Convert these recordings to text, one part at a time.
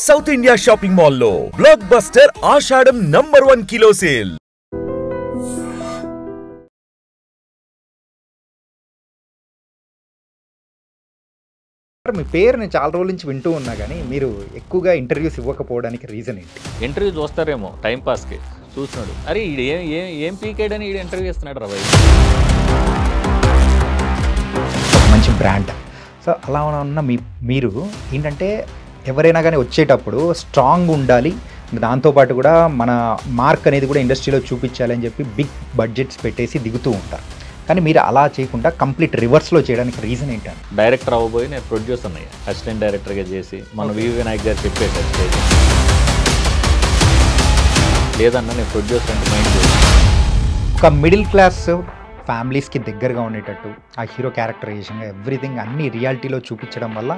South India shopping mall లో block buster ఆషాఢం #1 kilo sale. మీ పేరు నేను చాలా రోజుల నుంచి వింటూ ఉన్నా కానీ మీరు ఎక్కువగా ఇంటర్వ్యూస్ ఇవ్వకపోవడానికి రీజన్ ఏంటి? ఇంటర్వ్యూ చూస్తారేమో టైంపాస్కి చూస్తున్నాడు. అరే ఈడు ఏం పీకేడని ఈడు ఇంటర్వ్యూ ఇస్తున్నాడు రా భయ్. మంచి బ్రాండ్. సో అలా ఉన్న మీరు ఏంటంటే ఎవరైనా కానీ వచ్చేటప్పుడు స్ట్రాంగ్ ఉండాలి, దాంతోపాటు కూడా మన మార్క్ అనేది కూడా ఇండస్ట్రీలో చూపించాలి అని చెప్పి బిగ్ బడ్జెట్స్ పెట్టేసి దిగుతూ ఉంటారు. కానీ మీరు అలా చేయకుండా కంప్లీట్ రివర్స్లో చేయడానికి రీజన్ ఏంటంటే డైరెక్టర్ అవ్వబోయి నేను ప్రొడ్యూసర్ అయ్యా, అసిస్టెంట్ డైరెక్టర్గా చేసి మన వివి వినాయక్ గారు చెప్పేసారు స్టేజ్ లేదన్నా నేను ప్రొడ్యూసర్ అంటే మైండ్ చేసి ఒక మిడిల్ క్లాస్ ఫ్యామిలీస్కి దగ్గరగా ఉండేటట్టు ఆ హీరో క్యారెక్టరైజేషన్ ఎవ్రీథింగ్ అన్ని రియాలిటీలో చూపించడం వల్ల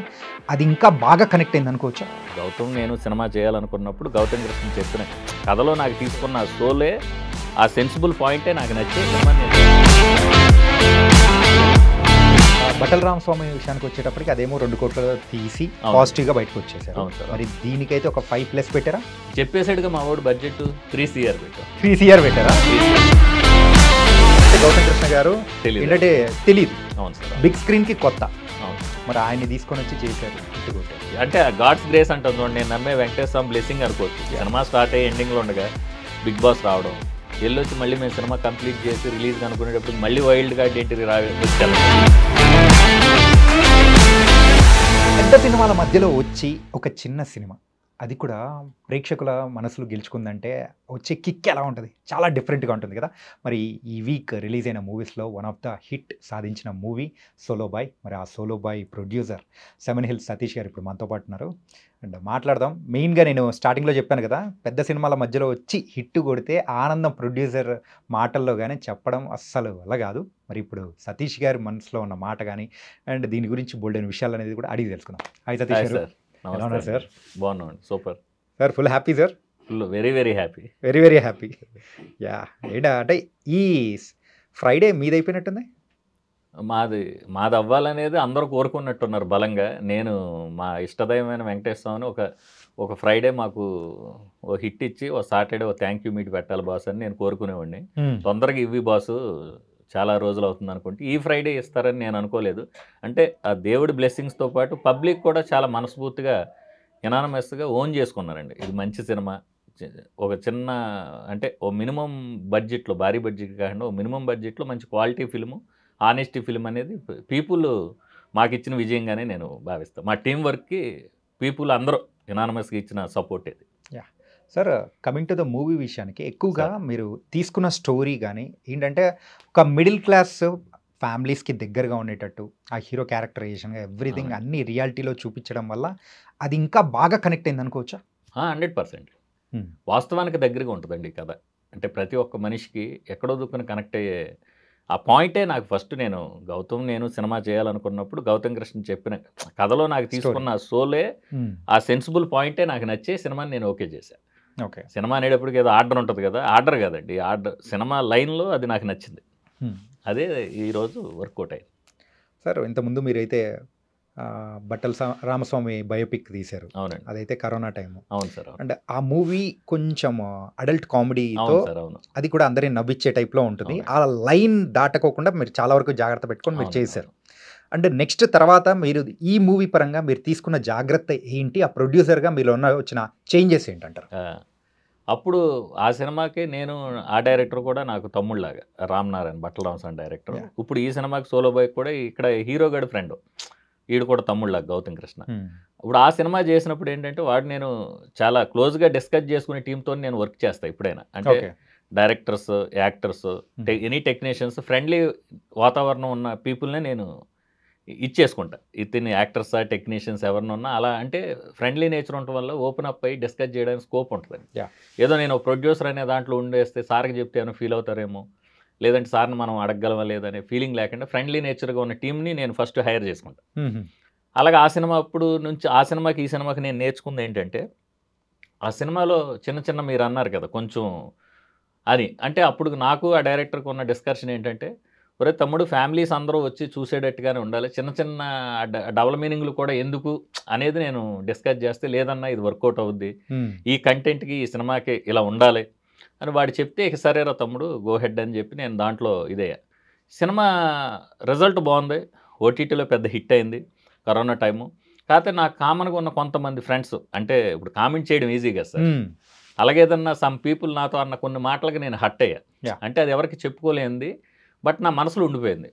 అది ఇంకా బాగా కనెక్ట్ అయింది అనుకోవచ్చా? గౌతమ్ నేను సినిమా చేయాలనుకున్నప్పుడు గౌతమ్ కృష్ణ చెప్పిన కథలో నాకు తీసుకున్న సోలే ఆ సెన్సిబుల్ పాయింటే నాకు నచ్చే సినిమా. బట్టల రామస్వామి విషయానికి వచ్చేటప్పటికి అదేమో 2 కోట్లు తీసి పాజిటివ్గా బయటకు వచ్చేసారు. మరి దీనికైతే ఒక 5+ పెట్టారా? చెప్పేసాడుగా మా వాడు బడ్జెట్ 3 CR పెట్టారు. 3 CR పెట్టారా? గౌతమ్ కృష్ణ గారు ఏంటంటే తెలియదు, అవును సార్, బిగ్ స్క్రీన్కి కొత్త. అవును, మరి ఆయన్ని తీసుకొని వచ్చి చేశారు. అంటే గాడ్స్ గ్రేస్ అంటుంది చూడండి. నేను నమ్మే వెంకటేశ్వర బ్లెస్సింగ్ అనుకోవచ్చు. సినిమా స్టార్ట్ అయ్యి ఎండింగ్లో ఉండగా బిగ్ బాస్ రావడం, వెళ్ళొచ్చి మళ్ళీ మేము సినిమా కంప్లీట్ చేసి రిలీజ్ అనుకునేటప్పుడు మళ్ళీ వైల్డ్ కార్డ్ ఎంట్రీ వచ్చాను. పెద్ద సినిమాల మధ్యలో వచ్చి ఒక చిన్న సినిమా, అది కూడా ప్రేక్షకుల మనసులు గెలుచుకుందంటే వచ్చే కిక్ ఎలా ఉంటుంది? చాలా డిఫరెంట్గా ఉంటుంది కదా. మరి ఈ వీక్ రిలీజ్ అయిన మూవీస్లో వన్ ఆఫ్ ద హిట్ సాధించిన మూవీ సోలో బాయ్. మరి ఆ Solo Boy producer Seven Hills Satish గారు ఇప్పుడు మనతో పాటు ఉన్నారు. అండ్ మాట్లాడదాం. మెయిన్గా నేను స్టార్టింగ్లో చెప్పాను కదా, పెద్ద సినిమాల మధ్యలో వచ్చి హిట్ కొడితే ఆనందం ప్రొడ్యూసర్ మాటల్లో కానీ చెప్పడం అస్సలు వల్ల కాదు. మరి ఇప్పుడు సతీష్ గారి మనసులో ఉన్న మాట కానీ అండ్ దీని గురించి బోల్డెన్ విషయాలు అనేది కూడా అడిగి తెలుసుకుందాం. హాయ్ సతీష్ గారు, ఎలా ఉన్నారు సార్? బాగున్నాను, super sir. Full happy sir? Full very very happy, very very happy. Yeah, ఏంటా అంటే ఈ ఫ్రైడే మీది అయిపోయినట్టుంది. మాది అవ్వాలనేది అందరూ కోరుకున్నట్టున్నారు బలంగా. నేను మా ఇష్టదైవమైన వెంకటేశ్వరని ఒక ఫ్రైడే మాకు ఓ హిట్ ఇచ్చి ఓ సాటర్డే ఓ థ్యాంక్ యూ మీట్ పెట్టాలి బాస్ అని నేను కోరుకునేవాడిని. తొందరగా ఇవి బాసు చాలా రోజులు అవుతుంది అనుకుంటే ఈ ఫ్రైడే ఇస్తారని నేను అనుకోలేదు. అంటే ఆ దేవుడి బ్లెస్సింగ్స్తో పాటు పబ్లిక్ కూడా చాలా మనస్ఫూర్తిగా ఎనానమస్గా ఓన్ చేసుకున్నారండి. ఇది మంచి సినిమా, ఒక చిన్న అంటే ఓ మినిమం బడ్జెట్లో, భారీ బడ్జెట్ కాకుండా ఓ మినిమం బడ్జెట్లో మంచి క్వాలిటీ ఫిల్ము, ఆనెస్టీ ఫిల్మ్ అనేది పీపుల్ మాకు ఇచ్చిన విజయంగానే నేను భావిస్తాను. మా టీం వర్క్కి పీపుల్ అందరూ ఎనానమస్గా ఇచ్చిన సపోర్ట్ ఇది. Yeah sir, coming to the movie విషయానికి ఎక్కువగా మీరు తీసుకున్న స్టోరీ కానీ ఏంటంటే ఒక మిడిల్ క్లాస్ ఫ్యామిలీస్కి దగ్గరగా ఉండేటట్టు ఆ హీరో క్యారెక్టరైజేషన్ ఎవ్రీథింగ్ అన్ని రియాలిటీలో చూపించడం వల్ల అది ఇంకా బాగా కనెక్ట్ అయింది అనుకోవచ్చా? 100% వాస్తవానికి దగ్గరగా ఉంటుందండి ఈ కథ. అంటే ప్రతి ఒక్క మనిషికి ఎక్కడో దుక్కుని కనెక్ట్ అయ్యే ఆ పాయింటే నాకు ఫస్ట్ నేను సినిమా చేయాలనుకున్నప్పుడు గౌతమ్ కృష్ణ చెప్పిన కథలో నాకు తీసుకున్న సోలే ఆ సెన్సిబుల్ పాయింటే నాకు నచ్చే సినిమాని నేను ఓకే చేశాను. ఓకే, సినిమా అనేటప్పటికి ఏదో ఆర్డర్ ఉంటుంది కదా, ఆర్డర్ కాదండి, ఆర్డర్ సినిమా లైన్లో అది నాకు నచ్చింది. అదే ఈరోజు వర్కౌట్ అయింది. సార్ ఇంతకుముందు మీరైతే బట్టల రామస్వామి బయోపిక్ తీశారు. అవునండి, అదైతే కరోనా టైము. అవును సార్. అండ్ ఆ మూవీ కొంచెం అడల్ట్ కామెడీతో అది కూడా అందరినీ నవ్విచ్చే టైప్లో ఉంటుంది. ఆ లైన్ దాటకోకుండా మీరు చాలా వరకు జాగ్రత్త పెట్టుకొని మీరు చేశారు. అండ్ నెక్స్ట్ తర్వాత మీరు ఈ మూవీ పరంగా మీరు తీసుకున్న జాగ్రత్త ఏంటి? ఆ ప్రొడ్యూసర్గా మీలో వచ్చిన చేంజెస్ ఏంటంటారు? అప్పుడు ఆ సినిమాకి నేను ఆ డైరెక్టర్ కూడా నాకు తమ్ముళ్ళలాగా, రామ్ నారాయణ బట్టల రామస్వామి డైరెక్టర్. ఇప్పుడు ఈ సినిమాకి సోలో బాయ్ కూడా ఇక్కడ హీరో గడి ఫ్రెండ్, వీడు కూడా తమ్ముళ్ళలాగా గౌతమ్ కృష్ణ. ఇప్పుడు ఆ సినిమా చేసినప్పుడు ఏంటంటే వాడు నేను చాలా క్లోజ్గా డిస్కస్ చేసుకునే టీంతో నేను వర్క్ చేస్తాను ఎప్పుడైనా. అంటే directors, actors, any technicians, friendly వాతావరణం ఉన్న పీపుల్నే నేను ఇచ్చేసుకుంటా. ఇతని యాక్టర్సా టెక్నీషియన్స్ ఎవరినున్నా అలా అంటే ఫ్రెండ్లీ నేచర్ ఉండటం వల్ల ఓపెన్ అప్ అయ్యి డిస్కస్ చేయడానికి స్కోప్ ఉంటుంది. ఏదో నేను ప్రొడ్యూసర్ అనే దాంట్లో ఉండేస్తే సార్కి చెప్తే ఏమైనా ఫీల్ అవుతారేమో, లేదంటే సార్ని మనం అడగగలమా లేదనే ఫీలింగ్ లేకుండా ఫ్రెండ్లీ నేచర్గా ఉన్న టీంని నేను ఫస్ట్ హైర్ చేసుకుంటాను. అలాగే ఆ సినిమా అప్పుడు నుంచి ఆ సినిమాకి ఈ సినిమాకి నేను నేర్చుకుంది ఏంటంటే, ఆ సినిమాలో చిన్న చిన్న మీరు అన్నారు కదా కొంచెం అని, అంటే అప్పుడు నాకు ఆ డైరెక్టర్కి ఉన్న డిస్కషన్ ఏంటంటే ఒరే తమ్ముడు ఫ్యామిలీస్ అందరూ వచ్చి చూసేటట్టుగానే ఉండాలి, చిన్న చిన్న డబుల్ మీనింగ్లు కూడా ఎందుకు అనేది నేను డిస్కస్ చేస్తే, లేదన్నా ఇది వర్కౌట్ అవుద్ది, ఈ కంటెంట్కి ఈ సినిమాకి ఇలా ఉండాలి అని వాడు చెప్తే, ఇక సరేరా తమ్ముడు గో హెడ్ అని చెప్పి నేను దాంట్లో ఇదే. సినిమా రిజల్ట్ బాగుంది, ఓటీటీలో పెద్ద హిట్ అయింది కరోనా టైము. కాకపోతే నాకు కామన్గా ఉన్న కొంతమంది ఫ్రెండ్స్, అంటే ఇప్పుడు కామెంట్ చేయడం ఈజీగా సార్, అలాగేదన్నా సమ్ పీపుల్ నాతో అన్న కొన్ని మాటలకి నేను హట్ అయ్యా. అంటే అది ఎవరికి చెప్పుకోలేంది, బట్ నా మనసులో ఉండిపోయింది.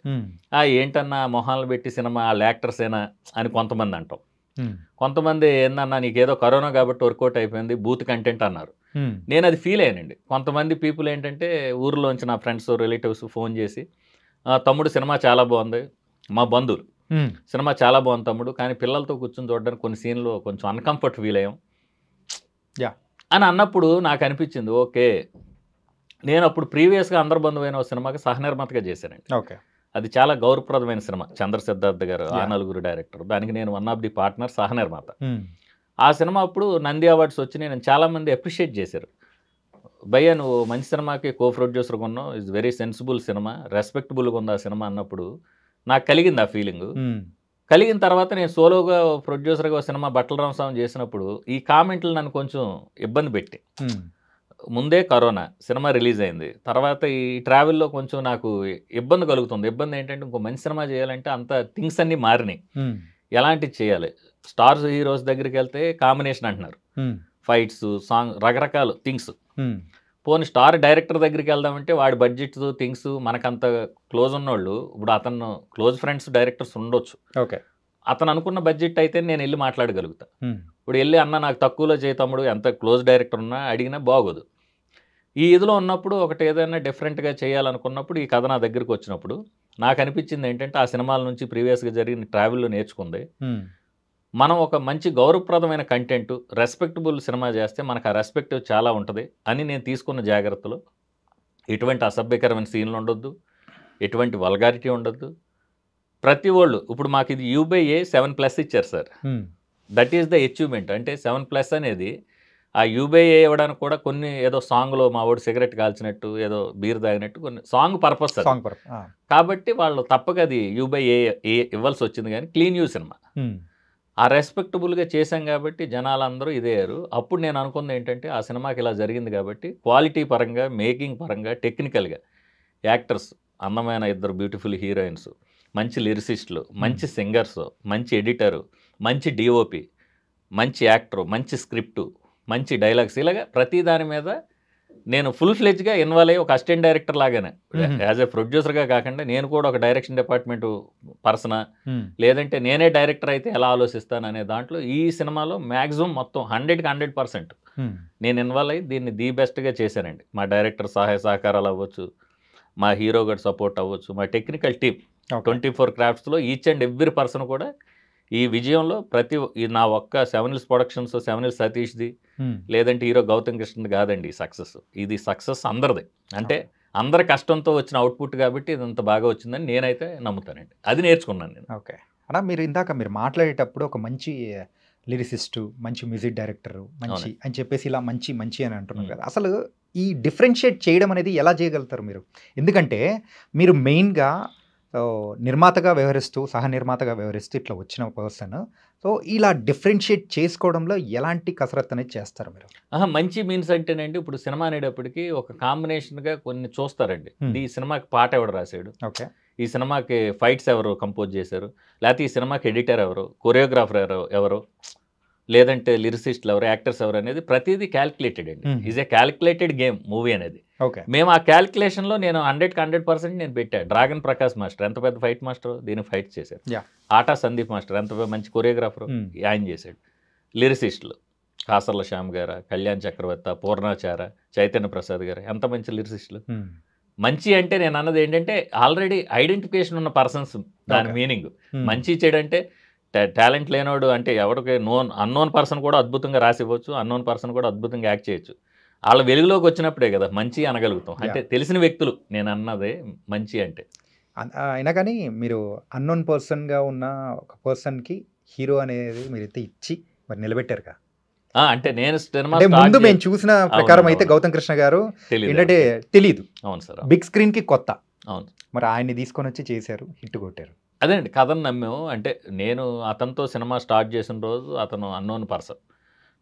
ఏంటన్నా మొహాలు పెట్టి సినిమా వాళ్ళ యాక్టర్సేనా అని కొంతమంది అంటాం, కొంతమంది ఏందన్నా నీకేదో కరోనా కాబట్టి వర్కౌట్ అయిపోయింది బూత్ కంటెంట్ అన్నారు. నేను అది ఫీల్ అయ్యానండి. కొంతమంది పీపుల్ ఏంటంటే ఊర్లోంచి నా ఫ్రెండ్స్ రిలేటివ్స్ ఫోన్ చేసి, తమ్ముడు సినిమా చాలా బాగుంది, మా బంధువులు సినిమా చాలా బాగుంది తమ్ముడు, కానీ పిల్లలతో కూర్చొని చూడడానికి కొన్ని సీన్లు కొంచెం అన్కంఫర్ట్ ఫీల్ అయ్యాం అని అన్నప్పుడు నాకు అనిపించింది, ఓకే నేను అప్పుడు ప్రీవియస్గా అందరు బంధువైన ఒక సినిమాకి సహనిర్మాతగా చేశానండి. ఓకే, అది చాలా గౌరవప్రదమైన సినిమా, చంద్ర సిద్ధార్థ్ గారు ఆ నలుగురు డైరెక్టర్, దానికి నేను వన్ ఆఫ్ ది పార్ట్నర్, సహనిర్మాత. ఆ సినిమా అప్పుడు నంది అవార్డ్స్ వచ్చి నేను చాలామంది అప్రిషియేట్ చేశారు, భయ్య నువ్వు మంచి సినిమాకి కో ప్రొడ్యూసర్గా ఉన్నావు, ఇట్స్ వెరీ సెన్సిబుల్ సినిమా, రెస్పెక్టబుల్గా ఉంది ఆ సినిమా అన్నప్పుడు నాకు కలిగింది ఆ ఫీలింగు. కలిగిన తర్వాత నేను సోలోగా ప్రొడ్యూసర్గా సినిమా బట్టల రామస్వామి చేసినప్పుడు ఈ కామెంట్లు నన్ను కొంచెం ఇబ్బంది పెట్టి, ముందే కరోనా సినిమా రిలీజ్ అయింది, తర్వాత ఈ ట్రావెల్లో కొంచెం నాకు ఇబ్బంది కలుగుతుంది. ఇబ్బంది ఏంటంటే ఇంకో మంచి సినిమా చేయాలంటే అంత థింగ్స్ అన్నీ మారినాయి, ఎలాంటివి చేయాలి, స్టార్స్ హీరోస్ దగ్గరికి వెళ్తే కాంబినేషన్ అంటున్నారు, ఫైట్స్ సాంగ్ రకరకాల థింగ్స్, పోనీ స్టార్ డైరెక్టర్ దగ్గరికి వెళ్దామంటే వాడి బడ్జెట్స్ థింగ్స్ మనకంత క్లోజ్ ఉన్నోళ్ళు, ఇప్పుడు అతను క్లోజ్ ఫ్రెండ్స్ డైరెక్టర్స్ ఉండొచ్చు, ఓకే అతను అనుకున్న బడ్జెట్ అయితే నేను వెళ్ళి మాట్లాడగలుగుతా. ఇప్పుడు వెళ్ళి అన్న నాకు తక్కువలో చేయి తమ్ముడు, ఎంత క్లోజ్ డైరెక్టర్ ఉన్నా అడిగినా బాగోదు. ఈ ఇదిలో ఉన్నప్పుడు ఒకటి ఏదైనా డిఫరెంట్గా చేయాలనుకున్నప్పుడు ఈ కథ నా దగ్గరికి వచ్చినప్పుడు నాకు అనిపించింది ఏంటంటే, ఆ సినిమాల నుంచి ప్రీవియస్గా జరిగిన ట్రావెల్లో నేర్చుకుంది, మనం ఒక మంచి గౌరవప్రదమైన కంటెంట్ రెస్పెక్టబుల్ సినిమా చేస్తే మనకు ఆ రెస్పెక్ట్ చాలా ఉంటుంది అని నేను తీసుకున్న జాగ్రత్తలు. ఎటువంటి అసభ్యకరమైన సీన్లు ఉండొద్దు, ఎటువంటి వల్గారిటీ ఉండొద్దు. ప్రతి వాళ్ళు ఇప్పుడు మాకు ఇది U/A 7+ ఇచ్చారు sir, that is the achievement. అంటే 7+ అనేది ఆ U/A ఇవ్వడానికి కూడా కొన్ని ఏదో సాంగ్లో మా వాడు సిగరెట్ కాల్చినట్టు ఏదో బీర్ తాగినట్టు కొన్ని సాంగ్ పర్పస్ కాబట్టి వాళ్ళు తప్పక అది U/A ఇవ్వాల్సి వచ్చింది. కానీ క్లీన్ యూ సినిమా ఆ రెస్పెక్టబుల్గా చేశాం కాబట్టి జనాలందరూ ఇదేయారు. అప్పుడు నేను అనుకుంది ఏంటంటే, ఆ సినిమాకి ఇలా జరిగింది కాబట్టి క్వాలిటీ పరంగా, మేకింగ్ పరంగా, టెక్నికల్గా యాక్టర్స్, అందమైన ఇద్దరు బ్యూటిఫుల్ హీరోయిన్స్, మంచి లిరిసిస్టులు, మంచి సింగర్స్, మంచి ఎడిటరు, మంచి DOP, మంచి యాక్టరు, మంచి స్క్రిప్టు, మంచి డైలాగ్స్, ఇలాగా ప్రతి దాని మీద నేను ఫుల్ ఫ్లెజ్గా ఇన్వాల్వ్ అయ్యి ఒక అసిస్టెంట్ డైరెక్టర్ లాగానే, యాజ్ ఏ ప్రొడ్యూసర్గా కాకుండా నేను కూడా ఒక డైరెక్షన్ డిపార్ట్మెంట్ పర్సనా, లేదంటే నేనే డైరెక్టర్ అయితే ఎలా ఆలోచిస్తాను అనే దాంట్లో ఈ సినిమాలో మ్యాక్సిమం మొత్తం 100కి 100% నేను ఇన్వాల్వ్ అయ్యి దీన్ని ది బెస్ట్గా చేశానండి. మా డైరెక్టర్ సహాయ సహకారాలు అవ్వచ్చు, మా హీరో గడ్ సపోర్ట్ అవ్వచ్చు, మా టెక్నికల్ టీమ్ 24 క్రాఫ్ట్స్లో ఈచ్ అండ్ ఎవ్రీ పర్సన్ కూడా ఈ విజయంలో నా ఒక్క 7 Hills ప్రొడక్షన్స్, 7 Hills సతీష్ది, లేదంటే హీరో గౌతమ్ కృష్ణది కాదండి సక్సెస్. ఇది సక్సెస్ అందరిది, అంటే అందరి కష్టంతో వచ్చిన అవుట్పుట్ కాబట్టి ఇదంత బాగా వచ్చిందని నేనైతే నమ్ముతానండి. అది నేర్చుకున్నాను నేను. ఓకే అలా మీరు మాట్లాడేటప్పుడు ఒక మంచి లిరిసిస్టు, మంచి మ్యూజిక్ డైరెక్టరు, మంచి అని చెప్పేసి ఇలా మంచి మంచి అని అంటున్నారు కదా, అసలు ఈ డిఫరెన్షియేట్ చేయడం అనేది ఎలా చేయగలుగుతారు మీరు? ఎందుకంటే మీరు మెయిన్గా నిర్మాతగా వ్యవహరిస్తూ, సహనిర్మాతగా వ్యవహరిస్తూ ఇట్లా వచ్చిన పర్సన్, సో ఇలా డిఫరెన్షియేట్ చేసుకోవడంలో ఎలాంటి కసరత్తు అనేది చేస్తారు మీరు? మంచి మీన్స్ అంటేనండి, ఇప్పుడు సినిమా అనేటప్పటికి ఒక కాంబినేషన్గా కొన్ని చూస్తారండి. ఈ సినిమాకి పాట ఎవడు రాశాడు, ఓకే ఈ సినిమాకి ఫైట్స్ ఎవరు కంపోజ్ చేశారు, లేకపోతే ఈ సినిమాకి ఎడిటర్ ఎవరు, కొరియోగ్రాఫర్ ఎవరు, లేదంటే లిరిసిస్టులు ఎవరు, యాక్టర్స్ ఎవరు అనేది ప్రతిదీ క్యాల్కులేటెడ్ అండి. Is a calculated game movie అనేది. ఓకే మేము ఆ క్యాల్కులేషన్లో నేను 100కి 100% నేను పెట్టాను. డ్రాగన్ ప్రకాష్ మాస్టర్ ఎంత పెద్ద ఫైట్ మాస్టర్, దీన్ని ఫైట్ చేశాడు. ఆటా సందీప్ మాస్టర్ ఎంత మంచి కొరియోగ్రాఫర్, ఆయన చేశాడు. లిరిసిస్టులు కాసర్ల శ్యామ్ గారు, కళ్యాణ్ చక్రవర్తి, పూర్ణాచార, చైతన్య ప్రసాద్ గారు ఎంత మంచి లిరిసిస్టులు. మంచి అంటే నేను అన్నది ఏంటంటే ఆల్రెడీ ఐడెంటిఫికేషన్ ఉన్న పర్సన్స్, దాని మీనింగ్. మంచి చెడు అంటే టాలెంట్ లేనోడు అంటే ఎవరికి అన్నోన్ పర్సన్ కూడా అద్భుతంగా రాసివ్వచ్చు, అన్నోన్ పర్సన్ కూడా అద్భుతంగా యాక్ట్ చేయొచ్చు. వాళ్ళ వెలుగులోకి వచ్చినప్పుడే కదా మంచి అనగలుగుతాం. అంటే తెలిసిన వ్యక్తులు నేను అన్నదే మంచి అంటే. అయినా కానీ మీరు అన్నోన్ పర్సన్గా ఉన్న ఒక పర్సన్కి హీరో అనేది మీరైతే ఇచ్చి మరి నిలబెట్టారుగా. అంటే నేను ముందు మేము చూసిన ప్రకారం అయితే గౌతమ్ కృష్ణ గారు ఏంటంటే తెలీదు. అవును సార్. బిగ్ స్క్రీన్ కి కొత్త, అవును. మరి ఆయన్ని తీసుకొని వచ్చి చేశారు, హిట్ కొట్టారు. అదే అండి కథను నమ్మాము. అంటే నేను అతనితో సినిమా స్టార్ట్ చేసిన రోజు అతను అన్నోన్ పర్సన్.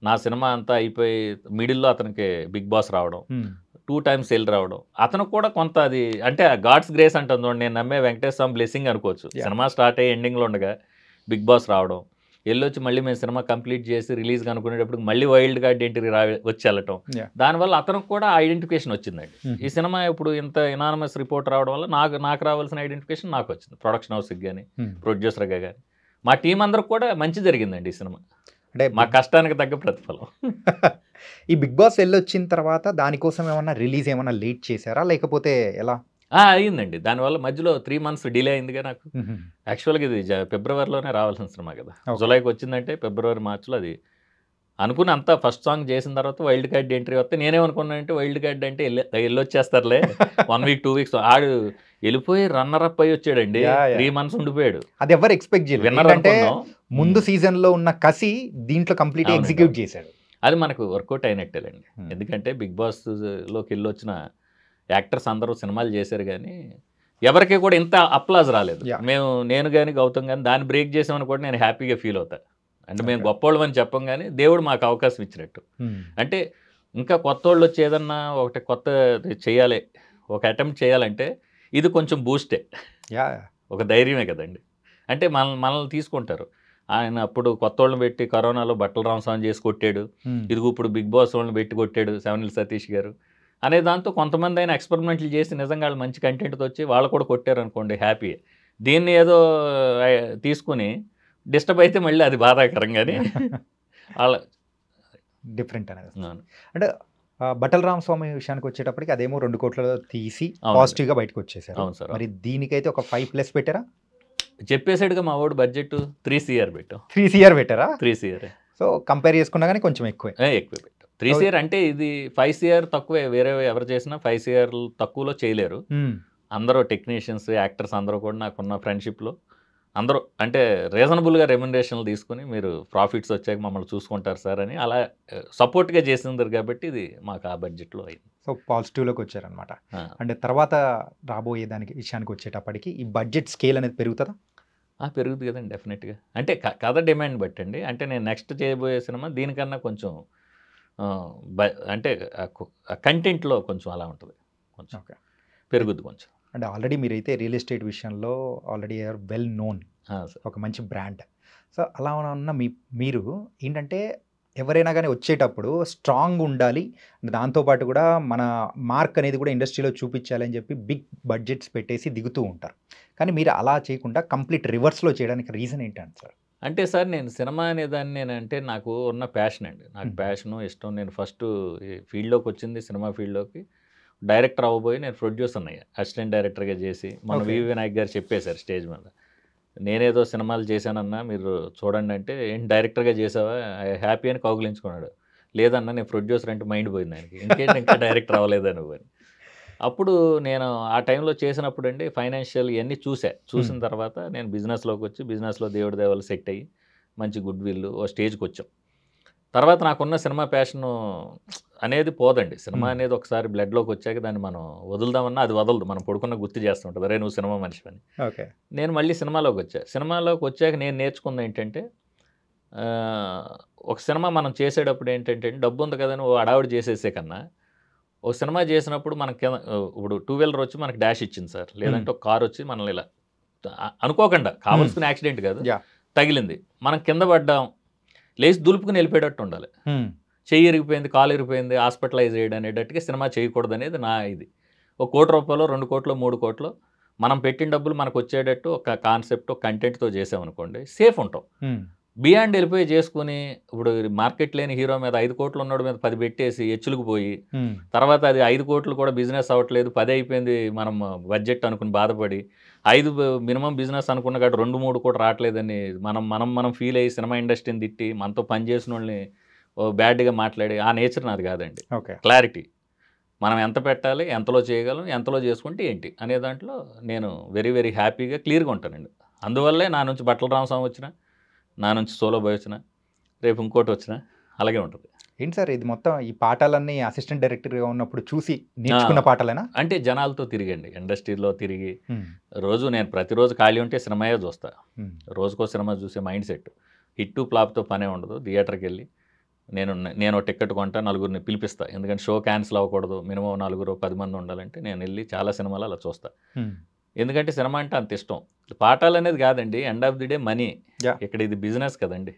నా సినిమా అంతా అయిపోయి మిడిల్‌లో అతనికి 'బిగ్ బాస్' రావడం. 2 టైమ్స్ ఎళ్లి రావడం. అతనికి కూడా కొంత అది అంటే గాడ్స్ గ్రేస్ అంటాం చూడండి. నేను నమ్మే వెంకటేశ్వర స్వామి బ్లెస్సింగ్ అనుకోవచ్చు. సినిమా స్టార్ట్ అయ్యి ఎండింగ్‌లో ఉండగా 'బిగ్ బాస్' రావడం. ఎళ్ళొచ్చి మళ్ళీ మేము సినిమా కంప్లీట్ చేసి రిలీజ్‌గా అనుకునేటప్పటికి మళ్ళీ వైల్డ్ కార్డ్ ఎంట్రీ వచ్చి ఎళ్ళటం. దానివల్ల అతనికి కూడా ఐడెంటిఫికేషన్ వచ్చిందండి. ఈ సినిమా ఇప్పుడు ఇంత ఇనానమస్ రిపోర్ట్ రావడం వల్ల నాకు రావాల్సిన ఐడెంటిఫికేషన్ నాకొచ్చింది. ప్రొడక్షన్ హౌస్‌కి గాని, ప్రొడ్యూసర్‌గా గాని. మా టీమ్ అందరికి కూడా మంచి జరిగిందండి ఈ సినిమా. అంటే మా కష్టానికి తగ్గ ప్రతిఫలం. ఈ 'బిగ్ బాస్' ఎళ్ళొచ్చిన తర్వాత దానికోసం ఏమన్నా రిలీజ్ ఏమన్నా లేట్ చేశారా? లేకపోతే ఎలా? అయిందండి. దానివల్ల మధ్యలో 3 మంత్స్ డిలే అయిందిగా నాకు. యాక్చువల్‌గా ఇది ఫిబ్రవరిలోనే రావాల్సిన సినిమా కదా! జులైకి వచ్చిందంటే ఫిబ్రవరి, మార్చ్‌లో అది అనుకుని అంతా ఫస్ట్ సాంగ్ చేసిన తర్వాత వైల్డ్ కార్డ్ ఎంట్రీ వస్తే నేనేమనుకున్నానంటే వైల్డ్ కార్డ్ అంటే ఎళ్ళొచ్చేస్తారులే 1 వీక్ 2 వీక్స్ ఆడు వెళ్ళిపోయి రన్నర్ అప్ అయ్యి వచ్చాడండి. 3 మంత్స్ ఉండిపోయాడు. అది ఎవరు ఎక్స్‌పెక్ట్ చేయలేదు. విన్నర్ ఏంటంటే అనుకున్నాం. ముందు సీజన్‌లో ఉన్న కసి దీంట్లో కంప్లీట్‌గా అవునండి. ఎగ్జిక్యూట్ చేశాడు. అది మనకు వర్కౌట్ అయినట్టేలేండి. ఎందుకంటే 'బిగ్ బాస్'లోకి ఎళ్ళొచ్చిన యాక్టర్స్ అందరూ సినిమాలు చేశారు గానీ ఎవరికి కూడా ఇంత అప్లాజ్ రాలేదు. నేను గాని గౌతమ్ గాని దాన్ని బ్రేక్ చేసామని కూడా నేను హ్యాపీగా ఫీల్ అవుతా. అంటే మేము గొప్పోళ్ళమని చెప్పం గానీ దేవుడు మాకు అవకాశం ఇచ్చినట్టు. అంటే ఇంకా కొత్తోళ్ళు వచ్చి ఏదన్నా ఒకటి కొత్తది చేయాలి, ఒక అటెంప్ట్ చేయాలంటే ఇది కొంచెం బూస్టే. ఒక ధైర్యమే కదండి. అంటే మనల్ని తీసుకుంటారు. ఆయన అప్పుడు కొత్తోళ్ళని పెట్టి కరోనాలో బట్టల రామస్వామి చేసి కొట్టాడు. ఇదిగో ఇప్పుడు 'బిగ్ బాస్' వాళ్ళని పెట్టి కొట్టాడు సెవెనిల్ సతీష్ గారు. అనే దాంతో కొంతమంది అయినా ఎక్స్పెరిమెంట్లు చేసి నిజంగా వాళ్ళు మంచి కంటెంట్‌తో వచ్చి వాళ్ళు కూడా కొట్టారు అనుకోండి హ్యాపీ. దీన్ని ఏదో తీసుకొని డిస్టర్బ్ అయితే మళ్ళీ అది బాధాకరం గానీ వాళ్ళ డిఫరెంట్ అనేది. అంటే బట్టల రామస్వామి విషయానికి వచ్చేటప్పటికి అదేమో 2 కోట్లలో తీసి అవునండి. పాజిటివ్‌గా బయటకు వచ్చేసారు. అవును సార్. మరి దీనికైతే ఒక 5+ పెట్టారా? చెప్పేసాడుగా మా వాడు బడ్జెట్ 3 CR పెట్టాం. 3 CR పెట్టారా? 3 CR సో కంపేర్ చేసుకున్నా కానీ కొంచెం ఎక్కువే. ఎక్కువే పెట్టాం. 3 CR అంటే ఇది 5 CR తక్కువే. వేరే ఎవరు చేసినా 5 CR తక్కువలో చేయలేరు. అందరూ టెక్నీషియన్స్, యాక్టర్స్ అందరూ కూడా నాకున్న ఫ్రెండ్‌షిప్‌లో అందరూ అంటే రీజనబుల్‌గా రెమ్యునరేషన్‌లు తీసుకొని మీరు ప్రాఫిట్స్ వచ్చాక మమ్మల్ని చూసుకుంటారు సార్ అని అలా సపోర్ట్‌గా చేసిందరు కాబట్టి ఇది మాకు ఆ బడ్జెట్‌లో అయింది. సో పాజిటివ్‌లోకి వచ్చారనమాట. అంటే తర్వాత రాబోయే దానికి విషయానికి వచ్చేటప్పటికి ఈ బడ్జెట్ స్కేల్ అనేది పెరుగుతుందా? పెరుగుతుంది కదండి డెఫినెట్‌గా. అంటే కథ డిమాండ్ బట్టండి. అంటే నేను నెక్స్ట్ చేయబోయే సినిమా దీనికన్నా కొంచెం అంటే కంటెంట్‌లో కొంచెం అలా ఉంటుంది. కొంచెం పెరుగుద్ది కొంచెం. అంటే ఆల్రెడీ మీరైతే రియల్ ఎస్టేట్ విషయంలో ఆల్రెడీ ఆర్ వెల్ నోన్. ఒక మంచి బ్రాండ్. సో అలా ఉన్న మీరు ఏంటంటే ఎవరైనా కానీ వచ్చేటప్పుడు స్ట్రాంగ్ ఉండాలి. దాంతోపాటు కూడా మన మార్క్ అనేది కూడా ఇండస్ట్రీలో చూపించాలి అని చెప్పి బిగ్ బడ్జెట్స్ పెట్టేసి దిగుతూ ఉంటారు. కానీ మీరు అలా చేయకుండా కంప్లీట్ రివర్స్‌లో చేయడానికి రీజన్ ఏంటంటే సార్? అంటే సార్ నేను సినిమా అనేదాన్ని నేనంటే నాకు ఉన్న ప్యాషన్ అండి. నాకు ప్యాషను, ఇష్టం. నేను ఫస్ట్ ఈ ఫీల్డ్‌లోకి వచ్చింది సినిమా ఫీల్డ్‌లోకి డైరెక్టర్ అవ్వబోయి నేను ప్రొడ్యూసర్ అయ్యా. అసిస్టెంట్ డైరెక్టర్‌గా చేసి మన వివి వినాయక్ గారు చెప్పేశారు స్టేజ్ మీద. నేనేదో సినిమాలు చేశానన్నా మీరు చూడండి అంటే ఏంటి డైరెక్టర్‌గా చేసావా హ్యాపీ అని కౌగిలించుకున్నాడు. లేదన్నా నేను ప్రొడ్యూసర్ అంటే మైండ్ పోయింది ఆయనకి. ఇంకేంటి ఇంకా డైరెక్టర్ అవ్వలేదా నువ్వు అని. అప్పుడు నేను ఆ టైంలో చేసినప్పుడు అండి ఫైనాన్షియల్ ఇవన్నీ చూసిన తర్వాత నేను బిజినెస్లోకి వచ్చి బిజినెస్లో దేవుడి దయ వల్ల సెట్ అయ్యి మంచి గుడ్ విల్ ఓ స్టేజ్కి వచ్చాం. తర్వాత నాకున్న సినిమా ప్యాషను అనేది పోదండి. సినిమా అనేది ఒకసారి బ్లడ్లోకి వచ్చాక దాన్ని మనం వదులుదామన్నా అది వదలదు. మనం పడుకున్న గుర్తు చేస్తుంటుంది అరే నువ్వు సినిమా మనిషివని. నేను మళ్ళీ సినిమాలోకి వచ్చా. సినిమాలోకి వచ్చాక నేను నేర్చుకుంది ఏంటంటే ఒక సినిమా మనం చేసేటప్పుడు ఏంటంటే డబ్బు ఉంది కదా నువ్వు అడావిడి చేసేసే కన్నా ఒక సినిమా చేసినప్పుడు మనకి ఇప్పుడు 2 వీలర్ వచ్చి మనకి డాష్ ఇచ్చింది సార్. లేదంటే ఒక కార్ వచ్చి మనల్ని ఇలా అనుకోకుండా కావాల్సిన యాక్సిడెంట్ కాదు తగిలింది. మనం కింద పడ్డాం లేచి దులుపుకుని వెళ్ళిపోయేటట్టు ఉండాలి. చెయ్యి ఇరిగిపోయింది, కాలు ఇరిగిపోయింది, హాస్పిటలైజ్ చేయడం అనేటట్టుగా సినిమా చేయకూడదు అనేది నా ఇది. ఒక ₹1 కోటి 2 కోట్లు 3 కోట్లు మనం పెట్టిన డబ్బులు మనకు వచ్చేటట్టు ఒక కాన్సెప్ట్ ఒక కంటెంట్తో చేసామనుకోండి సేఫ్ ఉంటాం. బియాండ్ వెళ్ళిపోయి చేసుకుని ఇప్పుడు మార్కెట్ లేని హీరో మీద 5 కోట్లు ఉన్నోడి మీద 10 పెట్టేసి ఎచ్చులకు పోయి తర్వాత అది 5 కోట్లు కూడా బిజినెస్ అవ్వట్లేదు 10 అయిపోయింది మనం బడ్జెట్ అనుకుని బాధపడి 5 మినిమం బిజినెస్ అనుకున్న కాదు 2-3 కూడా రావట్లేదని మనం ఫీల్ అయ్యి సినిమా ఇండస్ట్రీని తిట్టి మనతో పనిచేసిన వాళ్ళని బ్యాడ్గా మాట్లాడి ఆ నేచర్ నాది కాదండి. క్లారిటీ మనం ఎంత పెట్టాలి, ఎంతలో చేయగలం, ఎంతలో చేసుకుంటే ఏంటి అనే దాంట్లో నేను వెరీ వెరీ హ్యాపీగా క్లియర్గా ఉంటానండి. అందువల్లే నా నుంచి బట్టల రామస్వామి వచ్చిన, నా నుంచి సోలో బాయ్ వచ్చిన, రేపు ఇంకోటి వచ్చిన అలాగే ఉంటుంది. ఏంటి సార్ ఇది మొత్తం ఈ పాఠాలన్నీ అసిస్టెంట్ డైరెక్టర్గా ఉన్నప్పుడు చూసి నేర్చుకున్న పాఠాలేనా? అంటే జనాలతో తిరిగండి, ఇండస్ట్రీలో తిరిగి రోజు నేను ప్రతిరోజు ఖాళీ ఉంటే సినిమాయే చూస్తా. రోజుకో సినిమా చూసే మైండ్ సెట్. హిట్ ఫ్లాప్తో పనే ఉండదు. థియేటర్కి వెళ్ళి నేను టికెట్ కొంటా, నలుగురిని పిలిపిస్తా. ఎందుకంటే షో క్యాన్సిల్ అవ్వకూడదు, మినిమం 4-10 మంది ఉండాలంటే నేను వెళ్ళి చాలా సినిమాలు అలా చూస్తా. ఎందుకంటే సినిమా అంటే అంత ఇష్టం. పాఠాలు అనేది కాదండి, end of the day money. ఇక్కడ ఇది బిజినెస్ కదండి.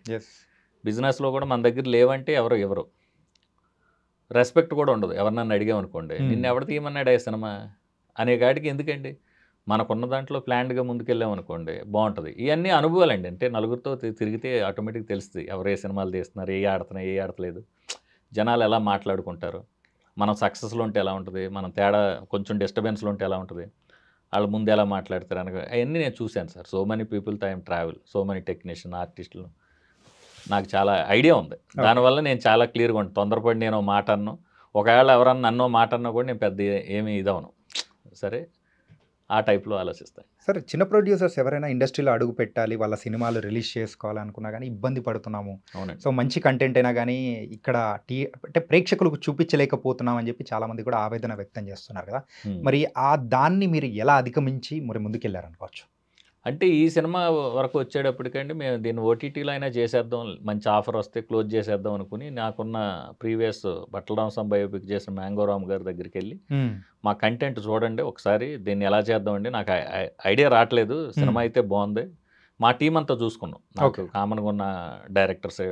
బిజినెస్లో కూడా మన దగ్గర లేవంటే ఎవరు ఎవరు రెస్పెక్ట్ కూడా ఉండదు. ఎవరినన్ను అడిగామనుకోండి, నిన్ను ఎవరు తీయమన్నాడు ఆ సినిమా అనే కాడికి ఎందుకండి, మనకున్న దాంట్లో ప్లాన్డ్గా ముందుకెళ్ళామనుకోండి బాగుంటుంది. ఇవన్నీ అనుభవాలండి. అంటే నలుగురితో తిరిగితే ఆటోమేటిక్ తెలుస్తుంది ఎవరు ఏ సినిమాలు తీస్తున్నారు, ఏ ఆడుతున్నాయి, ఏ ఆడతలేదు, జనాలు ఎలా మాట్లాడుకుంటారు, మనం సక్సెస్లో ఉంటే ఎలా ఉంటుంది, మనం తేడా కొంచెం డిస్టర్బెన్స్లో ఉంటే ఎలా ఉంటుంది, వాళ్ళు ముందు ఎలా మాట్లాడతారు అనగా అవన్నీ నేను చూశాను సార్. సో మెనీ పీపుల్తో I'm travel, so many technician, ఆర్టిస్టులు, నాకు చాలా ఐడియా ఉంది. దానివల్ల నేను చాలా క్లియర్గా ఉంటాను. తొందరపడి నేను మాట అన్ను, ఒకవేళ ఎవరన్నా నన్నో మాట అన్నా కూడా నేను పెద్ద ఏమీ ఇదవను. సరే, ఆ టైప్లో ఆలోచిస్తాను. సరే, చిన్న ప్రొడ్యూసర్స్ ఎవరైనా ఇండస్ట్రీలో అడుగు పెట్టాలి, వాళ్ళ సినిమాలు రిలీజ్ చేసుకోవాలనుకున్నా కానీ ఇబ్బంది పడుతున్నాము, అవునండి. సో మంచి కంటెంట్ అయినా కానీ ఇక్కడ అంటే ప్రేక్షకులకు చూపించలేకపోతున్నాం అని చెప్పి చాలామంది కూడా ఆవేదన వ్యక్తం చేస్తున్నారు కదా. మరి దాన్ని మీరు ఎలా అధిగమించి మరి ముందుకెళ్ళారనుకోవచ్చు? అంటే ఈ సినిమా వరకు వచ్చేటప్పటికండి మేము దీన్ని ఓటీటీలో అయినా చేసేద్దాం, మంచి ఆఫర్ వస్తే క్లోజ్ చేసేద్దాం అనుకుని నాకున్న ప్రీవియస్ బట్టల రామస్వామి బయోపిక్ చేసిన మ్యాంగోరామ్ గారి దగ్గరికి వెళ్ళి మా కంటెంట్ చూడండి ఒకసారి, దీన్ని ఎలా చేద్దామండి, నాకు ఐడియా రావట్లేదు, సినిమా అయితే బాగుంది, మా టీం అంతా చూసుకున్నాం. నాకు కామన్గా ఉన్న డైరెక్టర్స్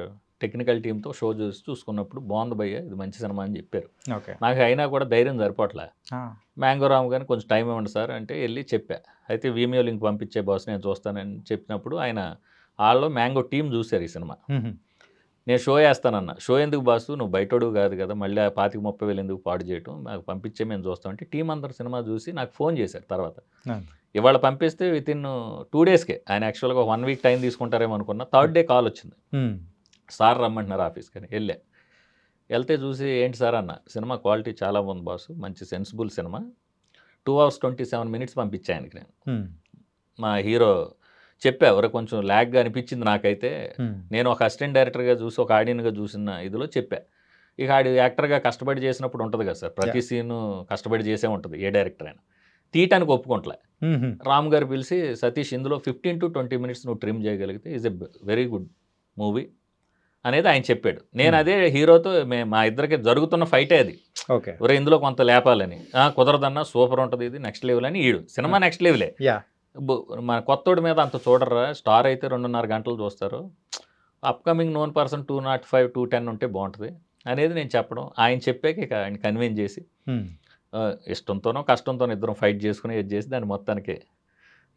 టెక్నికల్ టీంతో షో చూసుకున్నప్పుడు బాగుంది భయ్య, ఇది మంచి సినిమా అని చెప్పారు. నాకు అయినా కూడా ధైర్యం సరిపోట్లే. మ్యాంగోరామ్ కానీ కొంచెం టైం ఇవ్వండి సార్ అంటే వెళ్ళి చెప్పా. అయితే వీమియో లింక్ పంపించే బాస్, నేను చూస్తానని చెప్పినప్పుడు ఆయన వాళ్ళు మ్యాంగో టీం చూశారు ఈ సినిమా. నేను షో వేస్తానన్నా. షో ఎందుకు బాసు, నువ్వు బయటోడు కాదు కదా, మళ్ళీ 25-30 ఎందుకు పాడు చేయటం, నాకు పంపించే మేము చూస్తామంటే టీం అందరు సినిమా చూసి నాకు ఫోన్ చేశారు. తర్వాత ఇవాళ పంపిస్తే వితిన్ 2 డేస్కే, ఆయన యాక్చువల్గా 1 వీక్ టైం తీసుకుంటారేమో అనుకున్నా. 3rd డే కాల్ వచ్చింది, సార్ రమ్మంటున్నారు ఆఫీస్కి అని. వెళ్తే చూసి ఏంటి సార్ అన్న, సినిమా క్వాలిటీ చాలా బాగుంది బాసు, మంచి సెన్సిబుల్ సినిమా, 2 hours 27 minutes పంపించా ఆయనకి. మా హీరో చెప్పా, ఎవరు కొంచెం ల్యాగ్గా అనిపించింది నాకైతే. నేను ఒక అసిస్టెంట్ డైరెక్టర్గా చూసి, ఒక ఆడియన్గా చూసిన ఇదిలో చెప్పా. ఇక ఆడి యాక్టర్గా కష్టపడి చేసినప్పుడు ఉంటుంది కదా సార్, ప్రతి సీను కష్టపడి చేసే ఉంటుంది ఏ డైరెక్టర్ అయినా. తీయటానికి ఒప్పుకుంటలే. రామ్ గారు పిలిచి, సతీష్ ఇందులో 15 to 20 minutes నువ్వు ట్రిమ్ చేయగలిగితే is a very good movie అనేది ఆయన చెప్పాడు. నేను అదే హీరోతో మా ఇద్దరికి జరుగుతున్న ఫైటే అది. ఒరే ఇందులో కొంత లేపాలని, కుదరదన్నా, సూపర్ ఉంటుంది, ఇది నెక్స్ట్ లెవెల్ అని. ఈడు సినిమా నెక్స్ట్ లెవెలే. మన కొత్తోడి మీద అంత చూడరా, స్టార్ అయితే 2.5 గంటలు చూస్తారు, అప్కమింగ్ నోన్ పర్సన్ 205, 210 ఉంటే బాగుంటుంది అనేది నేను చెప్పడం. ఆయన చెప్పాక ఇక ఆయన కన్విన్స్ చేసి ఇష్టంతోనో కష్టంతోనో ఇద్దరం ఫైట్ చేసుకుని ఇది చేసి దాన్ని మొత్తానికి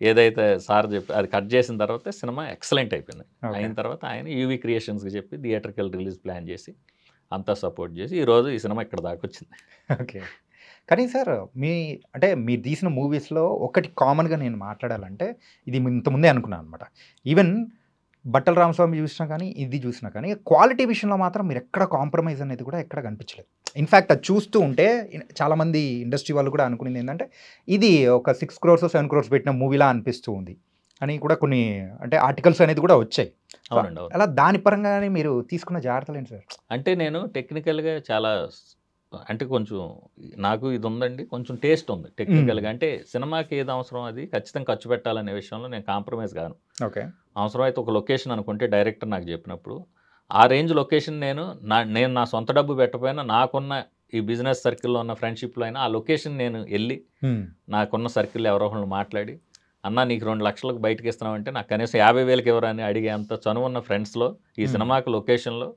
ఏదైతే సార్ చెప్పి అది కట్ చేసిన తర్వాత సినిమా ఎక్సలెంట్ అయిపోయింది. అయిన తర్వాత ఆయన యూవీ క్రియేషన్స్కి చెప్పి థియేటర్కి రిలీజ్ ప్లాన్ చేసి అంతా సపోర్ట్ చేసి ఈరోజు ఈ సినిమా ఇక్కడ దాకా వచ్చింది. ఓకే. కానీ సార్ అంటే మీరు తీసిన మూవీస్లో ఒకటి కామన్గా నేను మాట్లాడాలంటే, ఇది ఇంతకుముందే అనుకున్నాను అనమాట. ఈవెన్ బట్టల రామస్వామి చూసినా కానీ, ఇది చూసినా కానీ, క్వాలిటీ విషయంలో మాత్రం మీరు ఎక్కడ కాంప్రమైజ్ అనేది కూడా ఎక్కడ కనిపించలేదు. ఇన్ఫ్యాక్ట్ అది చూస్తూ ఉంటే చాలామంది ఇండస్ట్రీ వాళ్ళు కూడా అనుకునేది ఏంటంటే, ఇది ఒక 6 crores 7 crores పెట్టిన మూవీలా అనిపిస్తూ ఉంది అని కూడా కొన్ని అంటే ఆర్టికల్స్ అనేది కూడా వచ్చాయి. అవునండి. అలా దాని పరంగానే మీరు తీసుకున్న జాగ్రత్తలు ఏంటి సార్? అంటే నేను టెక్నికల్గా చాలా, అంటే కొంచెం నాకు ఇది ఉందండి, కొంచెం టేస్ట్ ఉంది టెక్నికల్గా. అంటే సినిమాకి ఏది అవసరం అది ఖచ్చితంగా ఖర్చు పెట్టాలనే విషయంలో నేను కాంప్రమైజ్ కాను. ఓకే. అవసరం అయితే ఒక లొకేషన్ అనుకుంటే డైరెక్టర్ నాకు చెప్పినప్పుడు ఆ రేంజ్ లొకేషన్ నేను నా సొంత డబ్బు పెట్టకపోయినా నాకున్న ఈ బిజినెస్ సర్కిల్లో ఉన్న ఫ్రెండ్షిప్లో అయినా ఆ లొకేషన్ నేను వెళ్ళి నాకున్న సర్కిల్లో ఎవరో ఒకళ్ళు మాట్లాడి, అన్న నీకు 2 లక్షలకు బయటకి ఇస్తున్నామంటే నాకు కనీసం 50,000కి ఎవరని అడిగే అంత చనువున్న ఫ్రెండ్స్లో ఈ సినిమాకి లొకేషన్లో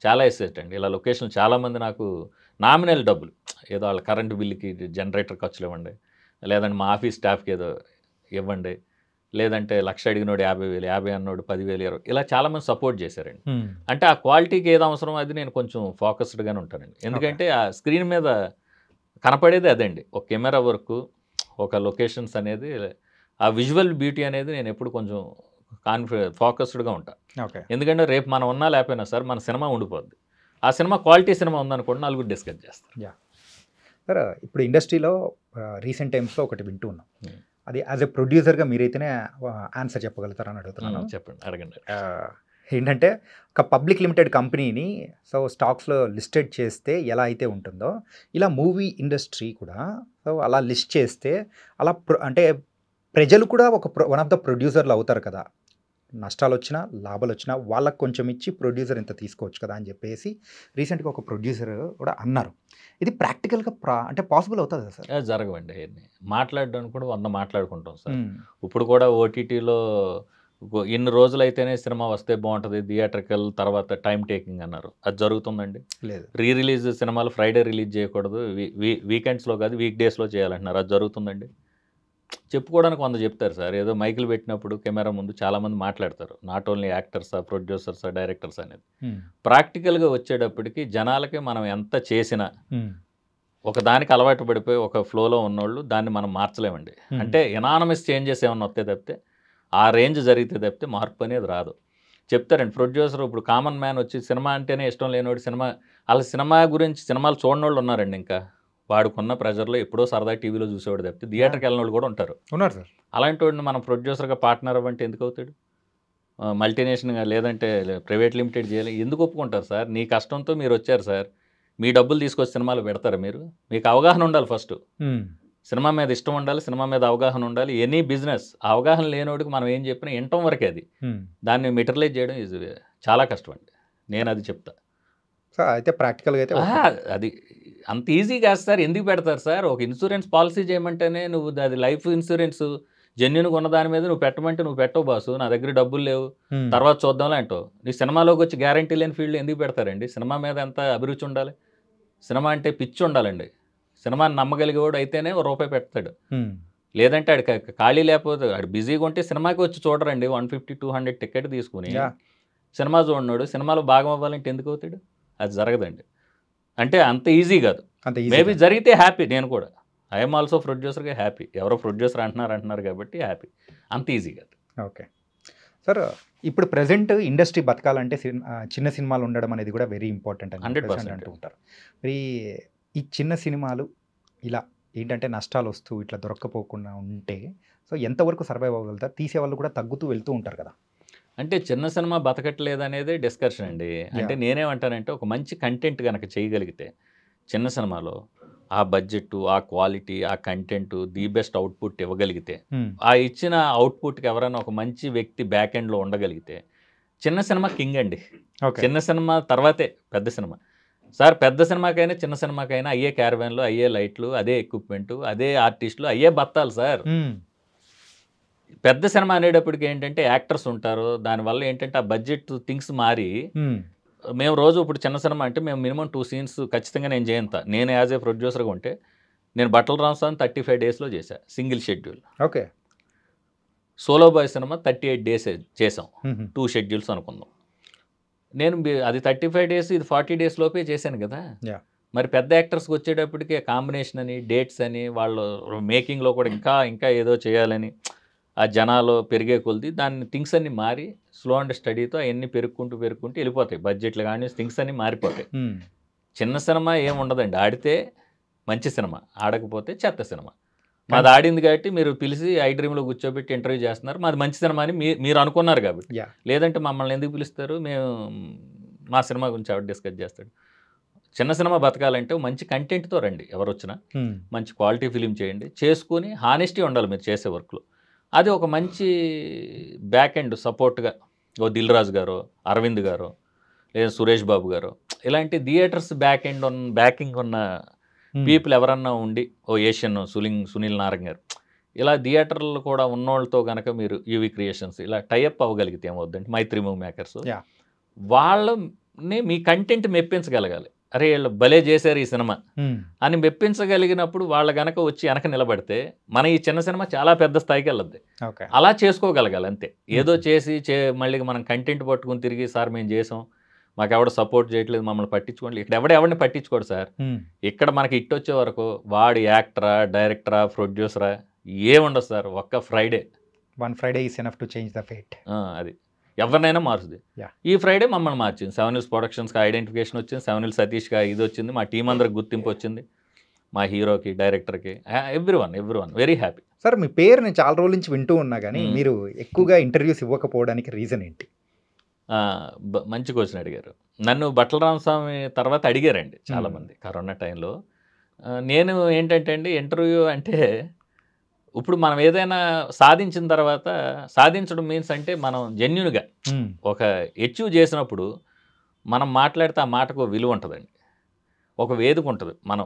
చాలా ఎస్సేట్ అండి. ఇలా లొకేషన్ చాలామంది నాకు నామినల్ డబ్బులు, ఏదో వాళ్ళ కరెంట్ బిల్లుకి జనరేటర్ ఖర్చులు ఇవ్వండి, లేదంటే మా ఆఫీస్ స్టాఫ్కి ఏదో ఇవ్వండి, లేదంటే 1,00,000 అడిగినోడు 50,000, 50 అన్నోడు 10,000, 20,000 ఇలా చాలామంది సపోర్ట్ చేశారండి. అంటే ఆ క్వాలిటీకి ఏది అవసరం అది నేను కొంచెం ఫోకస్డ్గానే ఉంటానండి. ఎందుకంటే ఆ స్క్రీన్ మీద కనపడేది అదండి, ఒక కెమెరా వర్క్, ఒక లొకేషన్స్ అనేది, ఆ విజువల్ బ్యూటీ అనేది నేను ఎప్పుడు కొంచెం ఫోకస్డ్గా ఉంటాను. ఎందుకంటే రేపు మనం ఉన్నా లేకపోయినా సార్ మన సినిమా ఉండిపోద్ది. ఆ సినిమా క్వాలిటీ సినిమా ఉందనుకోండి, నలుగురు డిస్కస్ చేస్తారు. సార్ ఇప్పుడు ఇండస్ట్రీలో రీసెంట్ టైమ్స్లో ఒకటి వింటూ ఉన్నాం, అది యాజ్ ఎ ప్రొడ్యూసర్గా మీరైతేనే ఆన్సర్ చెప్పగలుగుతారని అడుగుతున్నాను. చెప్పండి, అడగండి. ఏంటంటే ఒక పబ్లిక్ లిమిటెడ్ కంపెనీని సో స్టాక్స్లో లిస్టెడ్ చేస్తే ఎలా అయితే ఉంటుందో ఇలా మూవీ ఇండస్ట్రీ కూడా సో అలా లిస్ట్ చేస్తే అలా అంటే ప్రజలు కూడా ఒక వన్ ఆఫ్ ద ప్రొడ్యూసర్లు అవుతారు కదా, నష్టాలు వచ్చినా లాభాలు వచ్చినా వాళ్ళకి కొంచెం ఇచ్చి ప్రొడ్యూసర్ ఇంత తీసుకోవచ్చు కదా అని చెప్పేసి రీసెంట్గా ఒక ప్రొడ్యూసర్ కూడా అన్నారు. ఇది ప్రాక్టికల్గా అంటే పాసిబుల్ అవుతుంది సార్? జరగవండి అవన్నీ. మాట్లాడడానికి కూడా 100 మాట్లాడుకుంటాం సార్. ఇప్పుడు కూడా ఓటీటీలో ఇన్ని రోజులైతేనే సినిమా వస్తే బాగుంటుంది, థియేటర్కల్ తర్వాత టైం టేకింగ్ అన్నారు. అది జరుగుతుందండి? లేదు. రీ రిలీజ్ సినిమాలు ఫ్రైడే రిలీజ్ చేయకూడదు, వీకెండ్స్లో కాదు వీక్ డేస్లో చేయాలంటున్నారు. అది జరుగుతుందండి? చెప్పుకోవడానికి 100 చెప్తారు సార్. ఏదో మైకులు పెట్టినప్పుడు కెమెరా ముందు చాలామంది మాట్లాడతారు, నాట్ ఓన్లీ యాక్టర్సా, ప్రొడ్యూసర్సా, డైరెక్టర్స్ అనేది. ప్రాక్టికల్గా వచ్చేటప్పటికి జనాలకి మనం ఎంత చేసినా ఒక దానికి అలవాటు పడిపోయి ఒక ఫ్లోలో ఉన్నోళ్ళు దాన్ని మనం మార్చలేమండి. అంటే ఎనానమస్ చేంజెస్ ఏమన్నా వస్తే తప్పితే, ఆ రేంజ్ జరిగితే తప్పితే మార్పు అనేది రాదు. చెప్తారండి ప్రొడ్యూసర్. ఇప్పుడు కామన్ మ్యాన్ వచ్చి సినిమా అంటేనే ఇష్టం లేనివాడు సినిమా గురించి సినిమాలు చూడనోళ్ళు ఉన్నారండి. ఇంకా వాడుకున్న ప్రెజర్లో ఎప్పుడో సరదా టీవీలో చూసేవాడు తప్పితే థియేటర్కి వెళ్ళిన వాళ్ళు కూడా ఉన్నారు సార్. అలాంటి వాడిని మనం ప్రొడ్యూసర్గా పార్ట్నర్ అవ్వంటే ఎందుకు అవుతాడు? మల్టీనేషనల్గా లేదంటే ప్రైవేట్ లిమిటెడ్ చేయాలి ఎందుకు ఒప్పుకుంటారు సార్? నీ కష్టంతో మీరు వచ్చారు సార్, మీ డబ్బులు తీసుకొచ్చి సినిమాలు పెడతారు మీరు? మీకు అవగాహన ఉండాలి ఫస్ట్. సినిమా మీద ఇష్టం ఉండాలి, సినిమా మీద అవగాహన ఉండాలి. ఎనీ బిజినెస్ అవగాహన లేనివాడికి మనం ఏం చెప్పినా వినటం వరకే. అది దాన్ని మెటీరియలైజ్ చేయడం ఈజ్ చాలా కష్టం అండి. నేను అది చెప్తా. అయితే ప్రాక్టికల్గా అయితే అది అంత ఈజీ కాదు సార్. ఎందుకు పెడతారు సార్? ఒక ఇన్సూరెన్స్ పాలసీ చేయమంటేనే నువ్వు అది లైఫ్ ఇన్సూరెన్స్ జెన్యున్గా ఉన్న దాని మీద నువ్వు పెట్టమంటే నువ్వు పెట్టవు బాసు, నా దగ్గర డబ్బులు లేవు తర్వాత చూద్దాంలే అంటావు. నీ సినిమాలోకి వచ్చి గ్యారంటీ లేని ఫీల్డ్ ఎందుకు పెడతారండి? సినిమా మీద ఎంత అభిరుచి ఉండాలి, సినిమా అంటే పిచ్చి ఉండాలండి. సినిమాని నమ్మగలిగేవాడు అయితేనే ₹1 పెడతాడు, లేదంటే ఆడికి ఖాళీ లేకపోతే ఆడు బిజీగా ఉంటే సినిమాకి వచ్చి చూడరండి. 150-200 టికెట్ తీసుకుని సినిమా చూడన్నాడు సినిమాలో భాగం అవ్వాలంటే ఎందుకు అవుతాడు? అది జరగదండి. అంటే అంత ఈజీ కాదు. మేబీ జరిగితే హ్యాపీ. నేను కూడా ఐఎమ్ ఆల్సో ప్రొడ్యూసర్గా హ్యాపీ. ఎవరో ప్రొడ్యూసర్ అంటున్నారు కాబట్టి హ్యాపీ. అంత ఈజీ కాదు. Okay sir. ఇప్పుడు ప్రజెంట్ ఇండస్ట్రీ బతకాలంటే చిన్న సినిమాలు ఉండడం అనేది కూడా వెరీ ఇంపార్టెంట్ అని 100% అంటూ ఉంటారు. మరి ఈ చిన్న సినిమాలు ఇలా ఏంటంటే నష్టాలు వస్తూ ఇట్లా దొరక్కపోకుండా ఉంటే సో ఎంతవరకు సర్వైవ్ అవ్వగలుగుతారు? తీసేవాళ్ళు కూడా తగ్గుతూ వెళ్తూ ఉంటారు కదా. అంటే చిన్న సినిమా బతకట్లేదు అనేది డిస్కషన్ అండి. అంటే నేనేమంటానంటే ఒక మంచి కంటెంట్ కనుక చేయగలిగితే చిన్న సినిమాలో ఆ బడ్జెట్, ఆ క్వాలిటీ, ఆ కంటెంట్, ది బెస్ట్ అవుట్పుట్ ఇవ్వగలిగితే, ఆ ఇచ్చిన అవుట్పుట్కి ఎవరైనా ఒక మంచి వ్యక్తి బ్యాక్ ఎండ్లో ఉండగలిగితే చిన్న సినిమా కింగ్ అండి. చిన్న సినిమా తర్వాతే పెద్ద సినిమా. సార్ పెద్ద సినిమాకైనా చిన్న సినిమాకైనా అయ్యే క్యారవాన్లు, అయ్యే లైట్లు, అదే ఎక్విప్మెంట్, అదే ఆర్టిస్టులు, అయ్యే బత్తాలు సార్. పెద్ద సినిమా అనేటప్పటికి ఏంటంటే యాక్టర్స్ ఉంటారు, దానివల్ల ఏంటంటే ఆ బడ్జెట్ థింగ్స్ మారి మేము రోజు ఇప్పుడు చిన్న సినిమా అంటే మేము మినిమం 2 సీన్స్ ఖచ్చితంగా నేను చేయంత. నేను యాజ్ ఏ ప్రొడ్యూసర్గా ఉంటే నేను బట్టల రామస్వామి 35 డేస్లో చేశా, single schedule. Okay. Solo Boy సినిమా 38 డేస్ చేసాం, 2 షెడ్యూల్స్ అనుకుందాం. నేను అది 35 డేస్, ఇది 40 డేస్ లోపే చేశాను కదా. మరి పెద్ద యాక్టర్స్కి వచ్చేటప్పటికి కాంబినేషన్ అని, డేట్స్ అని, వాళ్ళు మేకింగ్లో కూడా ఇంకా ఏదో చేయాలని ఆ జనాలు పెరిగే కొలిది దాన్ని థింగ్స్ అన్ని మారి స్లో అండ్ స్టడీతో అవన్నీ పెరుక్కుంటూ వెళ్ళిపోతాయి. బడ్జెట్లు కానీ థింగ్స్ అన్నీ మారిపోతాయి. చిన్న సినిమా ఏముండదండి, ఆడితే మంచి సినిమా, ఆడకపోతే చెత్త సినిమా. మాది ఆడింది కాబట్టి మీరు పిలిచి ఐ డ్రీమ్లో కూర్చోబెట్టి ఇంటర్వ్యూ చేస్తున్నారు, మాది మంచి సినిమా అని మీరు అనుకున్నారు కాబట్టి. లేదంటే మమ్మల్ని ఎందుకు పిలుస్తారు? మేము మా సినిమా గురించి ఎవరు డిస్కస్ చేస్తాడు? చిన్న సినిమా బతకాలంటే మంచి కంటెంట్తో రండి. ఎవరు వచ్చినా మంచి క్వాలిటీ ఫిలిం చేయండి, చేసుకుని హానెస్టీ ఉండాలి మీరు చేసే వర్క్లో. అది ఒక మంచి బ్యాక్ ఎండ్ సపోర్ట్గా ఓ దిల్ రాజు గారు, అరవింద్ గారు, లేదా సురేష్ బాబు గారు, ఇలాంటి థియేటర్స్ బ్యాకింగ్ ఉన్న పీపుల్ ఎవరన్నా ఉండి, ఓ ఏషియన్ సునీల్ నారాయణ గారు, ఇలా థియేటర్లు కూడా ఉన్నోళ్ళతో కనుక మీరు యూవీ క్రియేషన్స్ ఇలా టైఅప్ అవ్వగలిగితే ఏమవుద్దంటే మైత్రి మూవీ మేకర్స్, వాళ్ళని మీ కంటెంట్ మెప్పించగలగాలి. అరే వీళ్ళు భలే చేశారు ఈ సినిమా అని మెప్పించగలిగినప్పుడు వాళ్ళ గనక వచ్చి వెనక నిలబడితే మన ఈ చిన్న సినిమా చాలా పెద్ద స్థాయికి వెళ్ళద్ది. అలా చేసుకోగలగాలి అంతే. ఏదో చేసి మళ్ళీ మనం కంటెంట్ పట్టుకుని తిరిగి సార్ మేము చేసాం, మాకు ఎవడ సపోర్ట్ చేయట్లేదు, మమ్మల్ని పట్టించుకోండి. ఇక్కడ ఎవరిని పట్టించుకోడు సార్. ఇక్కడ మనకి ఇట్ వచ్చే వరకు వాడు యాక్టరా, డైరెక్టరా, ప్రొడ్యూసరా ఏముండదు సార్. ఒక్క Friday, one Friday is enough to change the fate. అది ఎవరినైనా మారుతుంది. ఈ ఫ్రైడే మమ్మల్ని మార్చింది. 7 Hills ప్రొడక్షన్స్కి ఐడెంటిఫికేషన్ వచ్చింది, 7 Hills సతీష్గా ఇది వచ్చింది, మా టీం అందరికి గుర్తింపు వచ్చింది, మా హీరోకి, డైరెక్టర్కి, ఎవ్రీవన్ వెరీ హ్యాపీ. సార్ మీ పేరు నేను చాలా రోజుల నుంచి వింటూ ఉన్నా కానీ మీరు ఎక్కువగా ఇంటర్వ్యూస్ ఇవ్వకపోవడానికి రీజన్ ఏంటి? మంచి క్వశ్చన్ అడిగారు. నన్ను బట్టల రామస్వామి తర్వాత అడిగారండి చాలామంది కరోనా టైంలో. నేను ఏంటంటే అండి, ఇంటర్వ్యూ అంటే ఇప్పుడు మనం ఏదైనా సాధించిన తర్వాత, సాధించడం మీన్స్ అంటే మనం జెన్యున్గా ఒక అచీవ్ చేసినప్పుడు మనం మాట్లాడితే ఆ మాటకు విలువ ఉంటుందండి, ఒక వేదిక ఉంటుంది, మనం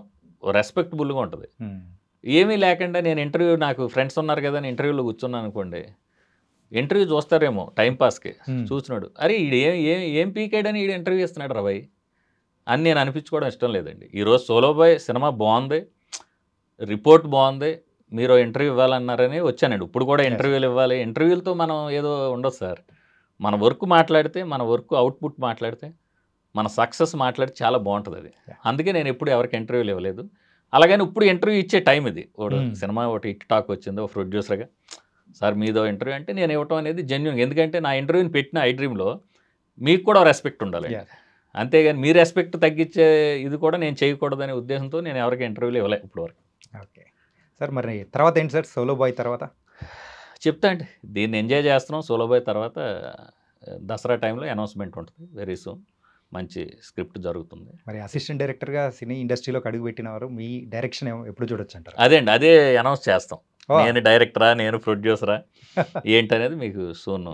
రెస్పెక్టబుల్గా ఉంటుంది. ఏమీ లేకుండా నేను ఇంటర్వ్యూ, నాకు ఫ్రెండ్స్ ఉన్నారు కదా, నేను ఇంటర్వ్యూలో కూర్చున్నాను అనుకోండి, ఇంటర్వ్యూ చూస్తారేమో టైంపాస్కి, చూసినాడు అరే ఈడు ఏం పీకేడని ఈడు ఇంటర్వ్యూ ఇస్తున్నాడు రా భయ్ అని నేను అనిపించుకోవడం ఇష్టం లేదండి. ఈరోజు సోలో బాయ్ సినిమా బాగుంది, రిపోర్ట్ బాగుంది, మీరు ఇంటర్వ్యూ ఇవ్వాలన్నారని వచ్చానండి. ఇప్పుడు కూడా ఇంటర్వ్యూలు ఇవ్వాలి. ఇంటర్వ్యూలతో మనం ఏదో ఉండదు సార్. మన వర్క్ మాట్లాడితే, మన వర్క్ అవుట్పుట్ మాట్లాడితే, మన సక్సెస్ మాట్లాడితే చాలా బాగుంటుంది అది. అందుకే నేను ఎప్పుడు ఎవరికి ఇంటర్వ్యూలు ఇవ్వలేదు. అలాగని ఇప్పుడు ఇంటర్వ్యూ ఇచ్చే టైం ఇది. సినిమా ఒకటి హిట్ టాక్ వచ్చింది ఒక ప్రొడ్యూసర్గా, సార్ మీదో ఇంటర్వ్యూ అంటే నేను ఇవ్వటం అనేది జెన్యున్. ఎందుకంటే నా ఇంటర్వ్యూని పెట్టిన ఐ డ్రీమ్లో మీకు కూడా రెస్పెక్ట్ ఉండాలి, అంతేగాని మీ రెస్పెక్ట్ తగ్గించే ఇది కూడా నేను చేయకూడదనే ఉద్దేశంతో నేను ఎవరికి ఇంటర్వ్యూలు ఇవ్వలేదు ఇప్పుడు వరకు. ఓకే సార్, మరి తర్వాత ఏంటి సార్ సోలో బాయ్ తర్వాత? చెప్తా అండి, దీన్ని ఎంజాయ్ చేస్తున్నాం. సోలో బాయ్ తర్వాత దసరా టైంలో అనౌన్స్మెంట్ ఉంటుంది వెరీ సూన్. మంచి స్క్రిప్ట్ జరుగుతుంది. మరి అసిస్టెంట్ డైరెక్టర్గా సినీ ఇండస్ట్రీలోకి అడుగు పెట్టినవారు, మీ డైరెక్షన్ ఎప్పుడు చూడొచ్చు అంటారు? అదే అండి, అదే అనౌన్స్ చేస్తాం. నేను డైరెక్టరా, నేను ప్రొడ్యూసరా ఏంటనేది మీకు సూన్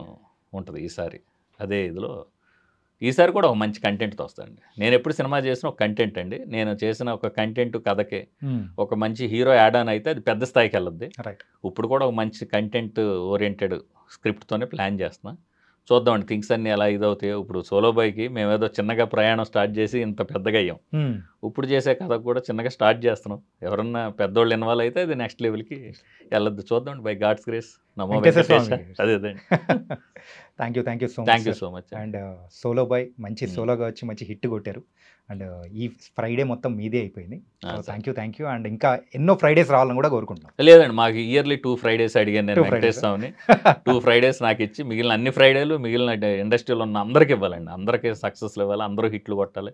ఉంటుంది ఈసారి. అదే ఇదిలో ఈసారి కూడా ఒక మంచి కంటెంట్తో వస్తాయండి. నేను ఎప్పుడు సినిమా చేసిన ఒక కంటెంట్ అండి, నేను చేసిన ఒక కంటెంట్ కథకే ఒక మంచి హీరో యాడ్ ఆన్ అయితే అది పెద్ద స్థాయికి వెళ్ళద్ది. ఇప్పుడు కూడా ఒక మంచి కంటెంట్ ఓరియంటెడ్ స్క్రిప్ట్తోనే ప్లాన్ చేస్తున్నా. చూద్దామండి థింగ్స్ అన్నీ ఎలా ఇదవుతాయో. ఇప్పుడు సోలో బాయ్కి మేమేదో చిన్నగా ప్రయాణం స్టార్ట్ చేసి ఇంత పెద్దగా అయ్యాం. ఇప్పుడు చేసే కథకు కూడా చిన్నగా స్టార్ట్ చేస్తున్నాం. ఎవరన్నా పెద్దోళ్ళు ఇన్వాల్వ్ అయితే అది నెక్స్ట్ లెవెల్కి వెళ్ళొద్దు. చూద్దాం బై గాడ్స్ గ్రేస్. నమో వెంకటేశ. అదే thank you so much. And Solo Boy మంచి సోలోగా వచ్చి మంచి హిట్ కొట్టారు. అండ్ ఈ ఫ్రైడే మొత్తం మీదే అయిపోయింది. Thank you. అండ్ ఇంకా ఎన్నో ఫ్రైడేస్ రావాలని కూడా కోరుకుంటున్నాం. లేదండి, మాకు ఇయర్లీ 2 ఫ్రైడేస్ అడిగాను నేను వెంకటేశ్వరని. 2 ఫ్రైడేస్ నాకు ఇచ్చి మిగిలిన అన్ని ఫ్రైడేలు మిగిలిన ఇండస్ట్రీలో ఉన్న అందరికీ ఇవ్వాలండి. అందరికీ సక్సెస్లు ఇవ్వాలి, అందరూ హిట్లు కొట్టాలి,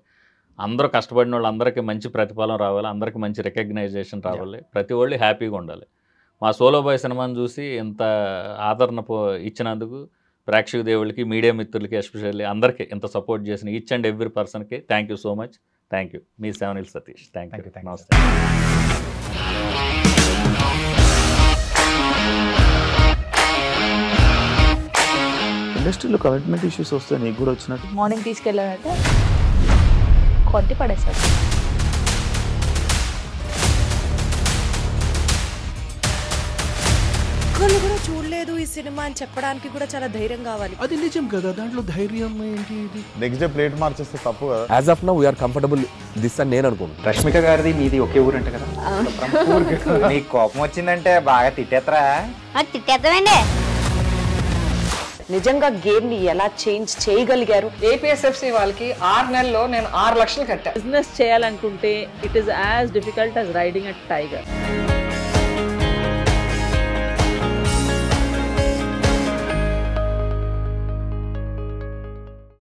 అందరూ కష్టపడిన వాళ్ళు అందరికీ మంచి ప్రతిఫలం రావాలి, అందరికీ మంచి రికగ్నైజేషన్ రావాలి, ప్రతి వాళ్ళు హ్యాపీగా ఉండాలి. మా సోలో బాయ్ సినిమాని చూసి ఇంత ఆదరణ ఇచ్చినందుకు ప్రేక్షక దేవుళ్ళకి, మీడియా మిత్రులకి, ఎస్పెషల్లీ అందరికీ ఇంత సపోర్ట్ చేసిన ఈచ్ అండ్ ఎవ్రీ పర్సన్కి thank you so much. Thank you. Me 7 Hills Satish. Thank you. నమస్తే. ఇండస్ట్రీలో కమిట్మెంట్ ఇష్యూస్ వస్తే నీకు కూడా వచ్చినట్టు? మార్నింగ్ తీసుకెళ్ళాలంటే కొట్టి పడేసాడు. ఒక్కళ్ళు కూడా చూడలేదు ఈ సినిమా అని చెప్పడానికి కూడా చాలా ధైర్యం కావాలి. అది నిజం కదా, దాంట్లో ధైర్యం ఏంటి? ఇది నెక్స్ట్ డే ప్లేట్ మార్చేస్తే తప్పు కదా. As of now we are comfortable this అని నేను అనుకుంటున్నాను. రష్మిక గారిది మీది ఒకే ఊరు అంట కదా? మీకు కోపం వచ్చిందంటే బాగా తిట్టేత్తరా? తిట్టేద్దామండి. నిజంగా గేమ్ ని ఎలా చేంజ్ చేయగలిగారు? ఏపీఎస్ఎఫ్సి వాళ్ళకి 6 నెలల్లో నేను 6 లక్షలు కట్టా. బిజినెస్ చేయాలనుకుంటే it is as difficult as riding a tiger.